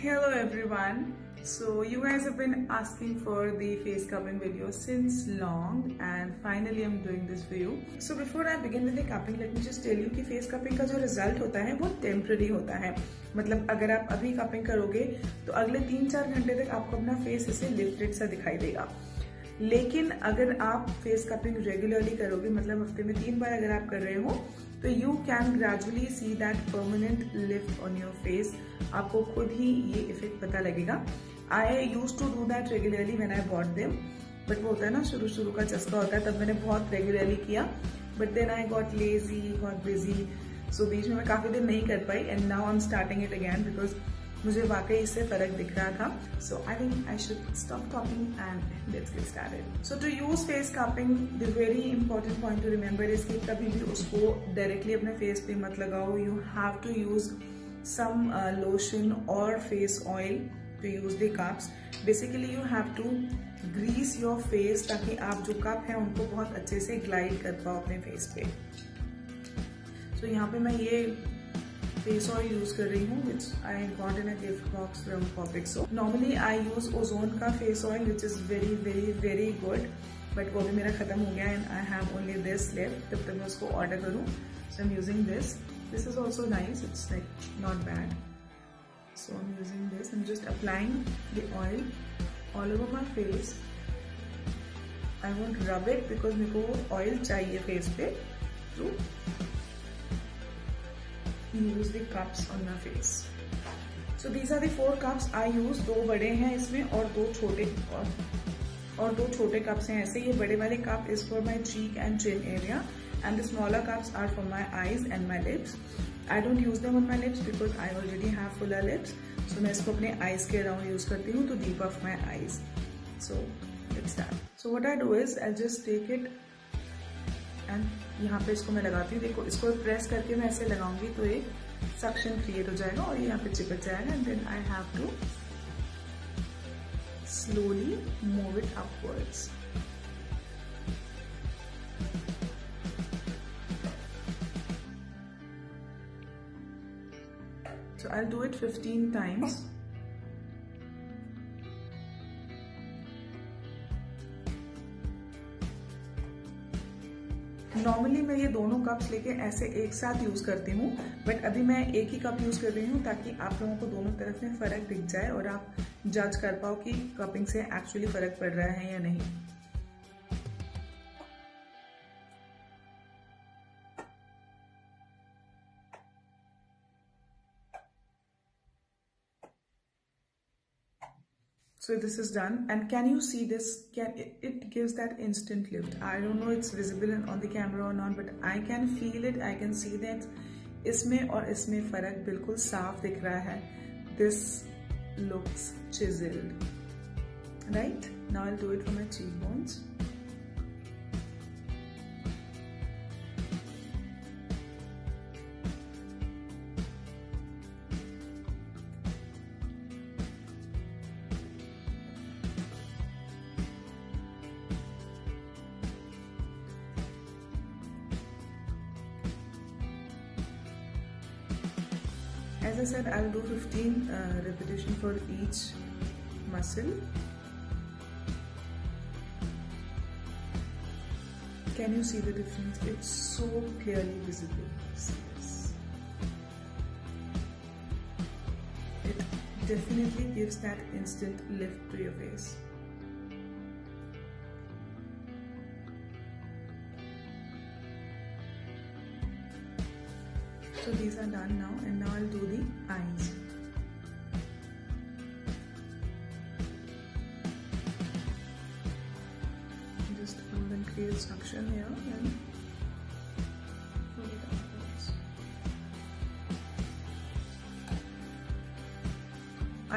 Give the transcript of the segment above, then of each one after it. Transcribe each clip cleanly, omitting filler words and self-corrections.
Hello everyone. So you guys have been asking for the face cupping video since long and finally I'm doing this for you. So before I begin with the cupping, let me just tell you कि face cupping का जो result होता है वो temporary होता है. मतलब अगर आप अभी cupping करोगे तो अगले 3-4 घंटे तक आपको अपना face ऐसे lifted सा दिखाई देगा. लेकिन अगर आप फेस कपिंग रेगुलरली करोगे, मतलब हफ्ते में 3 बार अगर आप कर रहे हो, तो you can gradually see that permanent lift on your face. आपको खुद ही ये इफेक्ट पता लगेगा. I used to do that regularly when I bought them, but वो होता है ना, शुरू का चस्का होता है, तब मैंने बहुत रेगुलरली किया. But then I got lazy, got busy, so बीच में मैं काफी दिन नहीं कर पाई. And now I am starting it again because मुझे वाकई इससे फर्क दिख रहा था. So I think I should stop talking and let's get started. So to use face cupping, the very important point to remember is कि कभी भी उसको डायरेक्टली अपने फेस पे मत लगाओ. You have to use some lotion और face oil to use the cups. Basically you have to grease your face ताकि आप जो कप है उनको बहुत अच्छे से ग्लाइड कर पाओ अपने फेस पे. सो यहाँ पे मैं ये फेस ऑयल यूज कर रही हूँ which I got in a gift box from Popxo. Normally I use Ozone का face oil which is very very very good, but वो भी मेरा खत्म हो गया and I have only this left. तब तक मैं उसको ऑर्डर करूँ. So I am using this. This is also nice, it's like not bad. So I am using this. I am just applying the oil all over my face. I won't rub it because मेरे को oil चाहिए face पे to use the cups on my face. So these are the 4 cups I use. 2 बड़े हैं इसमें और 2 छोटे और 2 छोटे cups हैं ऐसे. ये बड़े वाले cup is for my cheek and chin area and the smaller cups are for my eyes and my lips. I don't use them on my lips because I already have fuller lips. So मैं इसको अपने eyes के around use करती हूँ to deep off my eyes. So let's start. So what I do is I'll just take it and यहाँ पे इसको मैं लगाती हूँ. देखो, इसको प्रेस करके मैं ऐसे लगाऊंगी तो एक सक्शन क्रिएट हो जाएगा और ये यहाँ पे चिपक जाएगा. And then I have to slowly move it upwards. So I will do it 15 times. Normally मैं ये दोनों कप्स लेके ऐसे एक साथ यूज करती हूँ, बट अभी मैं एक ही कप यूज कर रही हूँ ताकि आप लोगों को दोनों तरफ में फर्क दिख जाए और आप जज कर पाओ कि कपिंग से एक्चुअली फर्क पड़ रहा है या नहीं. So this is done, and can you see this? It gives that instant lift. I don't know it's visible on the camera or not, but I can feel it. I can see that इसमें और इसमें फर्क बिल्कुल साफ दिख रहा है. This looks chiseled, right? Now I'll do it for my cheekbones. As I said, I'll do 15 repetition for each muscle. Can you see the difference? It's so clearly visible. See this. It definitely gives that instant lift to your face. So these are done now, and now I'll do the eyes. Just hold and create suction here and pull it outwards.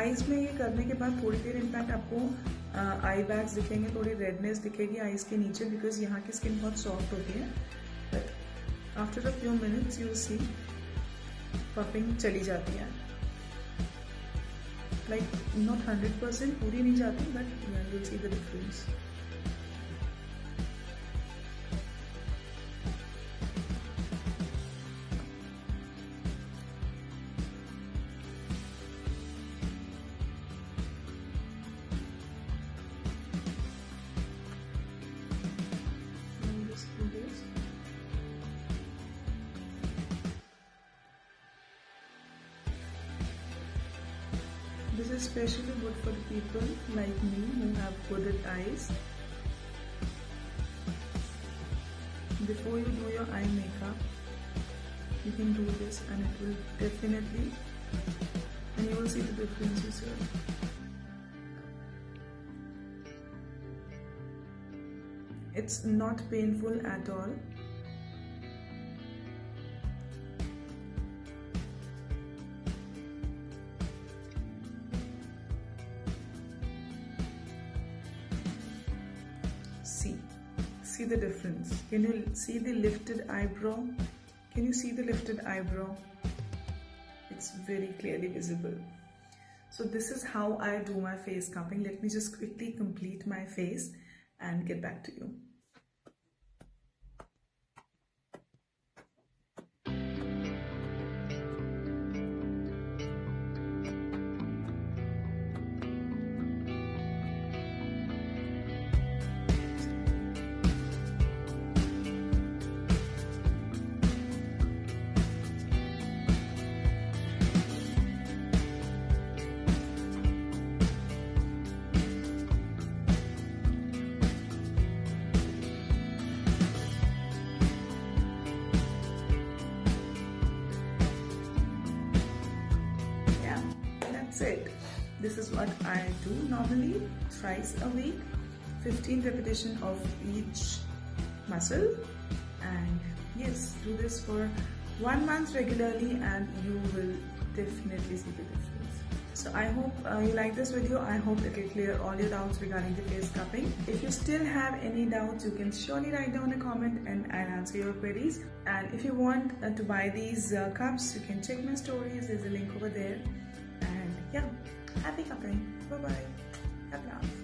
Eyes में ये करने के बाद थोड़ी देर impact आपको आई bags दिखेंगे, थोड़ी redness दिखेगी आईज के नीचे बिकॉज यहाँ की स्किन बहुत सॉफ्ट होती है. But after a few minutes you will see puffing चली जाती है. लाइक नॉट 100% पूरी नहीं जाती, but you will see the difference. This is especially good for the people like me who have hooded eyes. Before you do your eye makeup, you can do this and it will definitely, and you will see the difference yourself. It's not painful at all. See the difference. Can you see the lifted eyebrow? Can you see the lifted eyebrow? It's very clearly visible. So this is how I do my face cupping. Let me just quickly complete my face and get back to you. It. This is what I do normally, thrice a week, 15 repetitions of each muscle, and yes, do this for 1 month regularly and you will definitely see the difference. So I hope you like this video. I hope it will clear all your doubts regarding the face cupping. If you still have any doubts, you can surely write down a comment and I'll answer your queries. And if you want to buy these cups, you can check my stories. There's a link over there. Yeah, happy cupping. Bye bye. Have love.